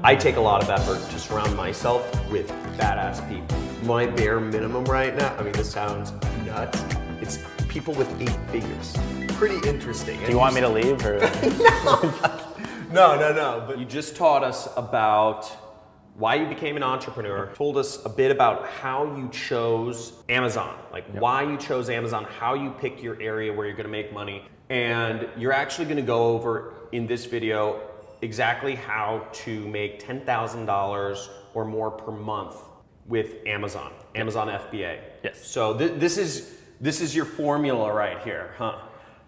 I take a lot of effort to surround myself with badass people. My bare minimum right now, I mean, this sounds nuts. It's people with 8 figures. Pretty interesting. Do you want me to leave or? No. But you just taught us about why you became an entrepreneur, told us a bit about how you chose Amazon, like why you chose Amazon, how you pick your area where you're gonna make money. And you're actually gonna go over in this video exactly how to make $10,000 or more per month with Amazon FBA. Yes. So this is your formula right here, huh?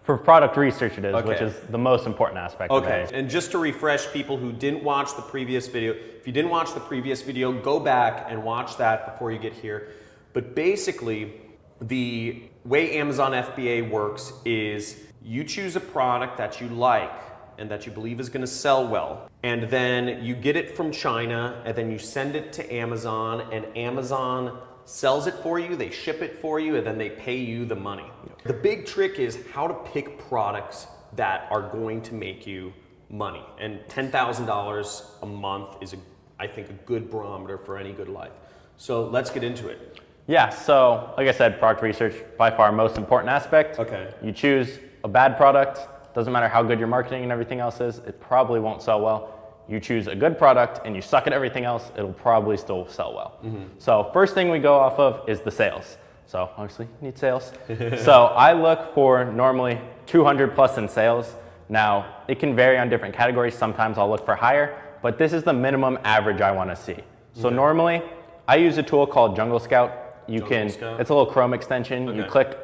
For product research it is, Okay. which is the most important aspect of it. And just to refresh people who didn't watch the previous video, if you didn't watch the previous video, go back and watch that before you get here. But basically, the way Amazon FBA works is you choose a product that you like and that you believe is gonna sell well, and then you get it from China, and then you send it to Amazon, and Amazon sells it for you, they ship it for you, and then they pay you the money. The big trick is how to pick products that are going to make you money. And $10,000 a month is, I think, a good barometer for any good life. So let's get into it. Yeah, so like I said, product research, by far most important aspect. Okay. You choose a bad product, doesn't matter how good your marketing and everything else is, it probably won't sell well. You choose a good product and you suck at everything else, it'll probably still sell well. So first thing we go off of is the sales. So obviously you need sales. So I look for normally 200 plus in sales. Now it can vary on different categories. Sometimes I'll look for higher, but this is the minimum average I want to see. So normally I use a tool called Jungle Scout. It's a little Chrome extension. You click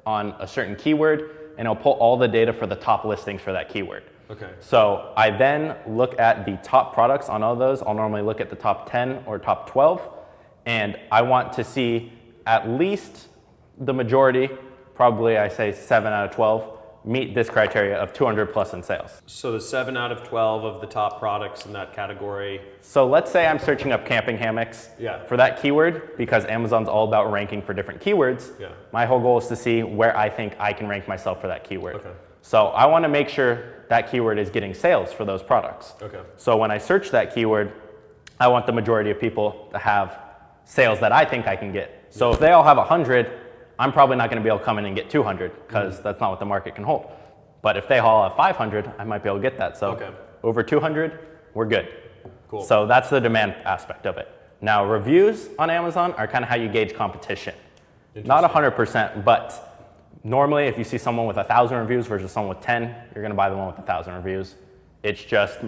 on a certain keyword and it'll pull all the data for the top listings for that keyword. Okay. So I then look at the top products on all those. I'll normally look at the top 10 or top 12, and I want to see at least the majority, probably I say 7 out of 12, meet this criteria of 200 plus in sales. So the 7 out of 12 of the top products in that category. So let's say I'm searching up camping hammocks for that keyword, because Amazon's all about ranking for different keywords. My whole goal is to see where I think I can rank myself for that keyword. So I want to make sure that keyword is getting sales for those products. So when I search that keyword, I want the majority of people to have sales that I think I can get. So if they all have 100, I'm probably not going to be able to come in and get 200 because that's not what the market can hold. But if they all have 500, I might be able to get that. So over 200, we're good. Cool. So that's the demand aspect of it. Now reviews on Amazon are kind of how you gauge competition. Not 100%, but normally, if you see someone with 1,000 reviews versus someone with 10, you're gonna buy the one with 1,000 reviews. It's just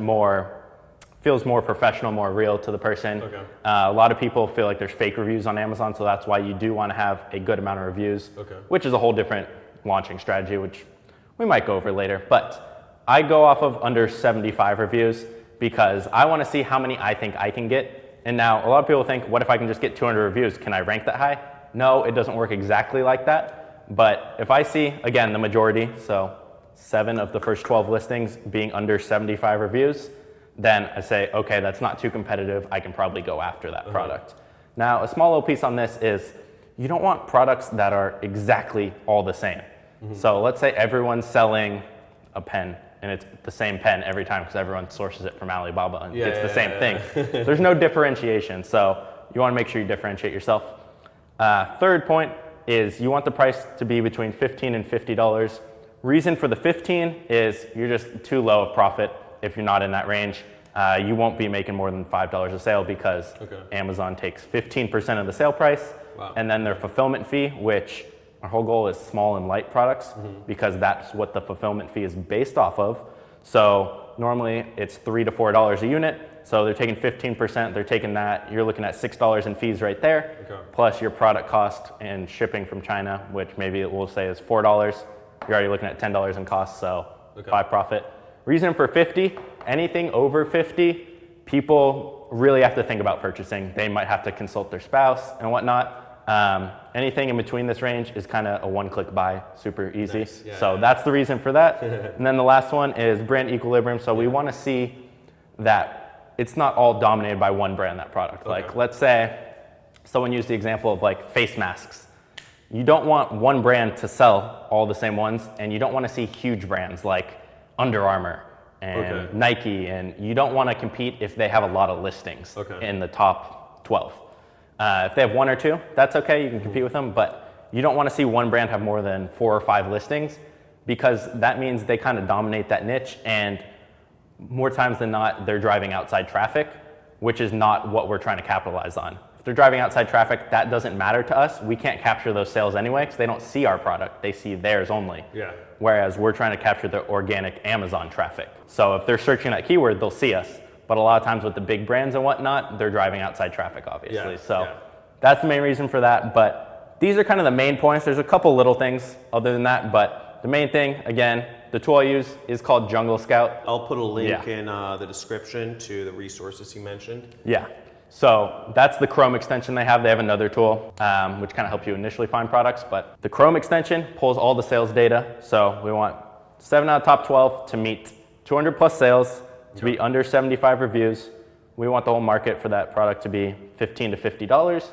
feels more professional, more real to the person. A lot of people feel like there's fake reviews on Amazon, so that's why you do wanna have a good amount of reviews, which is a whole different launching strategy, which we might go over later. But I go off of under 75 reviews because I wanna see how many I think I can get. And now a lot of people think, what if I can just get 200 reviews? Can I rank that high? No, it doesn't work exactly like that. But if I see, again, the majority, so 7 of the first 12 listings being under 75 reviews, then I say, okay, that's not too competitive. I can probably go after that product. Now, a small little piece on this is you don't want products that are exactly all the same. So let's say everyone's selling a pen and it's the same pen every time because everyone sources it from Alibaba and it's the same thing. There's no differentiation. So you want to make sure you differentiate yourself. Third point is you want the price to be between $15 and $50. Reason for the 15 is you're just too low of profit if you're not in that range. You won't be making more than $5 a sale because Amazon takes 15% of the sale price and then their fulfillment fee, which our whole goal is small and light products because that's what the fulfillment fee is based off of. So normally it's $3 to $4 a unit. So they're taking 15%, they're taking that, you're looking at $6 in fees right there, plus your product cost and shipping from China, which maybe it will say is $4. You're already looking at $10 in cost, so 5 profit. Reason for 50, anything over 50, people really have to think about purchasing. They might have to consult their spouse and whatnot. Anything in between this range is kind of a one-click buy, super easy. So that's the reason for that. And then the last one is brand equilibrium. So we want to see that it's not all dominated by one brand, that product. Like let's say someone used the example of like face masks. You don't want one brand to sell all the same ones, and you don't want to see huge brands like Under Armour and Nike, and you don't want to compete if they have a lot of listings in the top 12. If they have one or two, that's okay, you can compete with them, but you don't want to see one brand have more than 4 or 5 listings, because that means they kind of dominate that niche, and more times than not, they're driving outside traffic, which is not what we're trying to capitalize on. If they're driving outside traffic, that doesn't matter to us. We can't capture those sales anyway, because they don't see our product, they see theirs only. Whereas we're trying to capture the organic Amazon traffic. So if they're searching that keyword, they'll see us. But a lot of times with the big brands and whatnot, they're driving outside traffic, obviously. That's the main reason for that. But these are kind of the main points. There's a couple little things other than that, but the main thing, again, the tool I use is called Jungle Scout. I'll put a link in the description to the resources you mentioned. So that's the Chrome extension they have. They have another tool, which kind of helps you initially find products, but the Chrome extension pulls all the sales data. So we want 7 out of top 12 to meet 200 plus sales, to be under 75 reviews. We want the whole market for that product to be $15 to $50.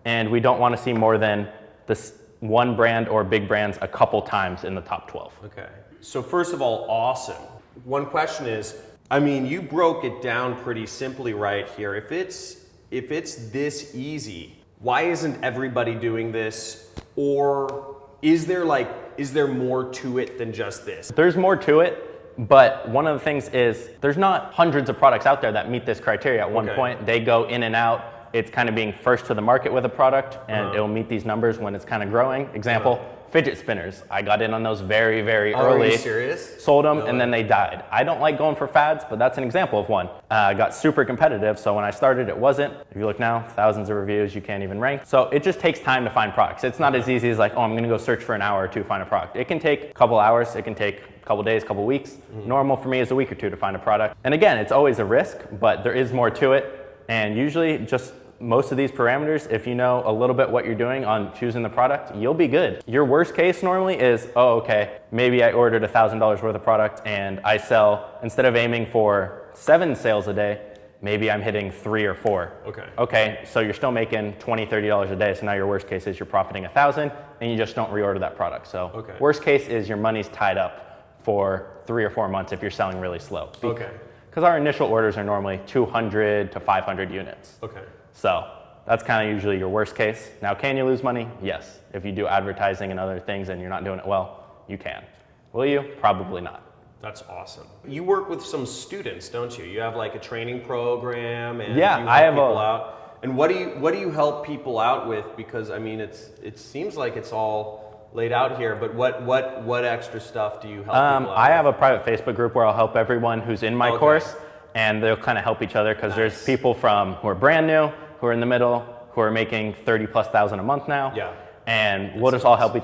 And we don't want to see more than this one brand or big brands a couple times in the top 12. Okay. So first of all, awesome. One question is, I mean, you broke it down pretty simply right here. If it's this easy, why isn't everybody doing this? Or is there more to it than just this? There's more to it. But one of the things is there's not hundreds of products out there that meet this criteria at one point. They go in and out. It's kind of being first to the market with a product, and it'll meet these numbers when it's kind of growing. Example, fidget spinners. I got in on those very, very early. Are you serious? Sold them, and then they died. I don't like going for fads, but that's an example of one. Got super competitive, so when I started, it wasn't. If you look now, thousands of reviews, you can't even rank. So it just takes time to find products. It's not as easy as like, oh, I'm gonna go search for an hour or two to find a product. It can take a couple hours, it can take a couple days, couple weeks. Normal for me is a week or two to find a product. And again, it's always a risk, but there is more to it. And usually just most of these parameters, if you know a little bit what you're doing on choosing the product, you'll be good. Your worst case normally is, oh, okay, maybe I ordered $1,000 worth of product and I sell, instead of aiming for 7 sales a day, maybe I'm hitting 3 or 4. Okay, so you're still making $20, $30 a day. So now your worst case is you're profiting 1,000 and you just don't reorder that product. So worst case is your money's tied up for 3 or 4 months if you're selling really slow. Because our initial orders are normally 200 to 500 units. So that's kind of usually your worst case. Now, can you lose money? Yes. If you do advertising and other things and you're not doing it well, you can. Will you? Probably not. That's awesome. You work with some students, don't you? You have like a training program, and I have people out. And what do you help people out with? Because I mean, it seems like it's all laid out here, but what extra stuff do you help people out I have a private Facebook group where I'll help everyone who's in my course, and they'll kind of help each other, because there's people who are brand new, who are in the middle, who are making 30+ thousand a month now. And we'll just all help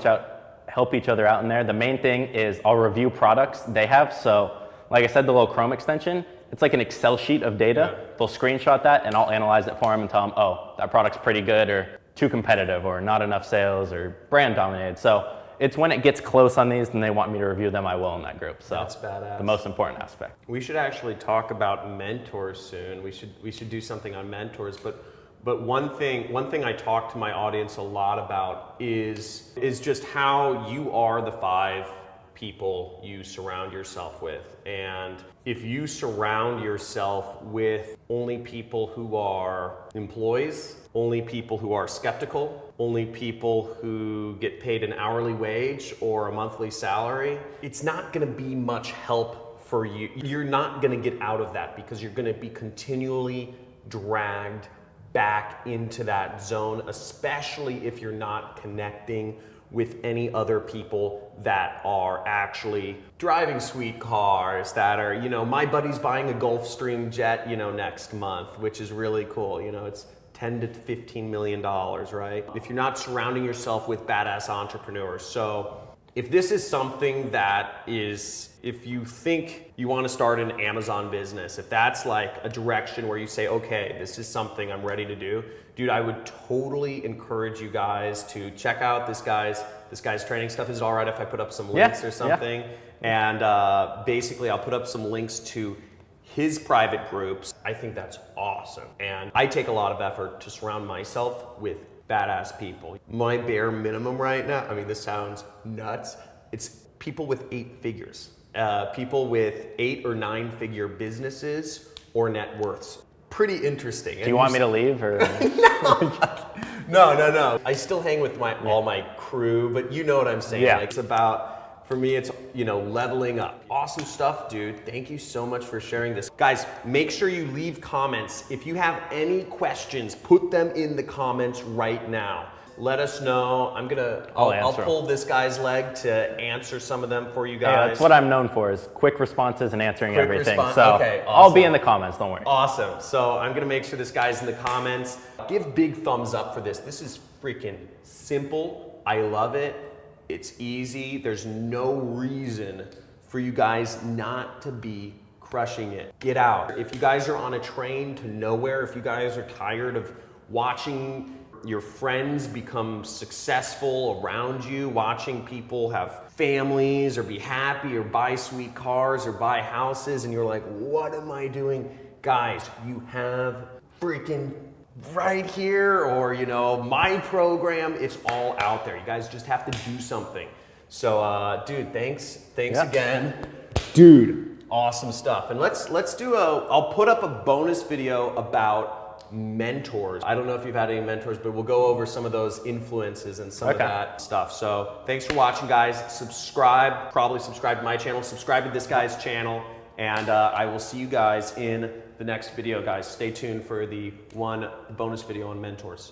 each other out in there. The main thing is I'll review products they have. So like I said, the little Chrome extension, it's like an Excel sheet of data. They'll screenshot that and I'll analyze it for them and tell them, oh, that product's pretty good, or too competitive, or not enough sales, or brand dominated. So it's when it gets close on these and they want me to review them, I will in that group. So that's badass. The most important aspect. We should actually talk about mentors soon. We should do something on mentors, but one thing I talk to my audience a lot about is just how you are the 5 people you surround yourself with. And if you surround yourself with only people who are employees, only people who are skeptical, only people who get paid an hourly wage or a monthly salary, it's not gonna be much help for you. You're not gonna get out of that, because you're gonna be continually dragged back into that zone, especially if you're not connecting with any other people that are actually driving sweet cars, that are, my buddy's buying a Gulfstream jet, next month, which is really cool. It's 10 to 15 million dollars, right? If you're not surrounding yourself with badass entrepreneurs. So if this is something that is, if you think you want to start an Amazon business, if that's like a direction where you say, okay, this is something I'm ready to do, dude, I would totally encourage you guys to check out this guy's training stuff. Is it all right if I put up some links or something? And basically I'll put up some links to his private groups. I think that's awesome. And I take a lot of effort to surround myself with badass people. My bare minimum right now, I mean, this sounds nuts, it's people with 8 figures. people with 8 or 9 figure businesses or net worths. Pretty interesting. Do you want me to leave or? No. I still hang with all my crew, but you know what I'm saying. Yeah. Like, it's about, for me, it's, you know, leveling up. Awesome stuff, dude. Thank you so much for sharing this. Guys, make sure you leave comments. If you have any questions, put them in the comments right now. Let us know. I'll pull this guy's leg to answer some of them for you guys. Yeah, that's what I'm known for, is quick responses and answering everything. response. So Okay, awesome. I'll be in the comments, don't worry. Awesome. So I'm gonna make sure this guy's in the comments. Give big thumbs up for this. This is freaking simple. I love it. It's easy. There's no reason for you guys not to be crushing it. Get out. If you guys are on a train to nowhere, if you guys are tired of watching your friends become successful around you, watching people have families or be happy or buy sweet cars or buy houses, and you're like, what am I doing? Guys, you have freaking right here, or you know, my program, it's all out there. You guys just have to do something. So dude, thanks again. Dude, awesome stuff. And let's do I'll put up a bonus video about mentors. I don't know if you've had any mentors, but we'll go over some of those influences and some of that stuff. So thanks for watching, guys. Subscribe, probably subscribe to my channel, subscribe to this guy's channel, and I will see you guys in the next video, guys. Stay tuned for the one bonus video on mentors.